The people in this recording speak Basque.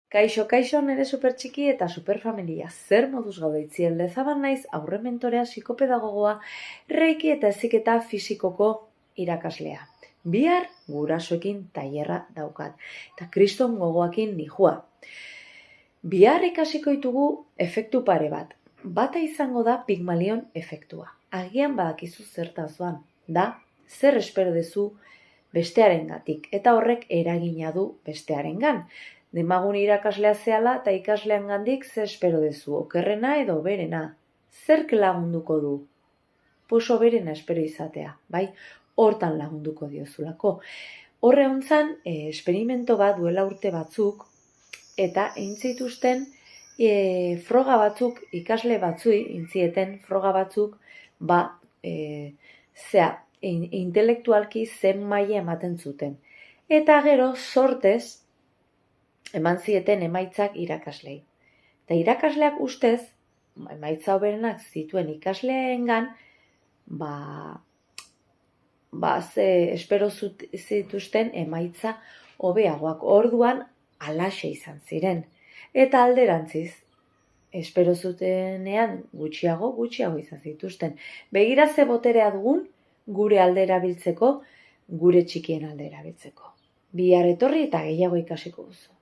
Kaixo, kaixo, nire supertxiki eta superfamilia. Zer moduz gaudeitzien lezaban naiz aurrementorea, psikopedagogoa, reiki eta heziketa fisikoko irakaslea. Bihar gurasoekin tailerra daukat, eta kriston gogoakin nihua. Bihar ikasiko ditugu efektu pare bat. Bata izango da Pigmalion efektua. Agian badakizu zertaz doan, da zer espero duzu bestearengatik, eta horrek eragina du bestearengan. Demagun irakaslea zehala eta ikasleangandik zer espero duzu, okerrena edo berena. Zerk lagunduko du? Pues oberena espero izatea, bai? Hortan lagunduko diozulako. Horre hontzan, esperimento bat duela urte batzuk, eta eintzituzten froga batzuk, ikasle batzui, intzieten froga batzuk, intelektualki zen maila ematen zuten. Eta gero, sortez, eman zieten emaitzak irakaslei. Eta irakasleak ustez, emaitza hoberenak zituen ikasleengan, espero zituzten emaitza hobeagoak. Orduan halaxe izan ziren. Eta alderantziz, espero zutenean gutxiago izan zituzten. Begira ze boterea dugun gure aldera biltzeko, gure txikien aldera biltzeko. Bihar etorri eta gehiago ikasiko duzu.